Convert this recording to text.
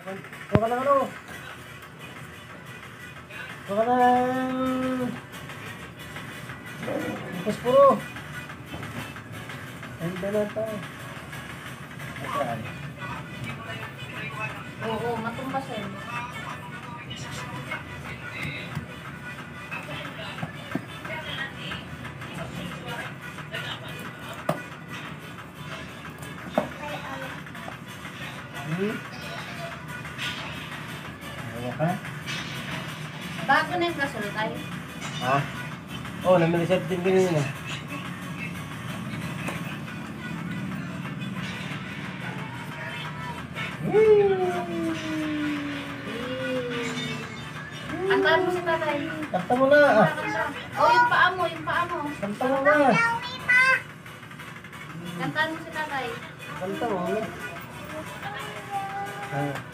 Ito ka ng ano? Ito ka ng... Puspuro. Ando na ito. Oo, matumbas eh. Ayaw ka? Bago na yung gasol tayo. Ha? Oo, namilisap din ganyan eh. Kantaan mo si tatay. Kanta mo na. Oh, yung paa mo, yung paa mo. Kanta mo na. Kantaan mo si tatay. Kanta mo na. Ah.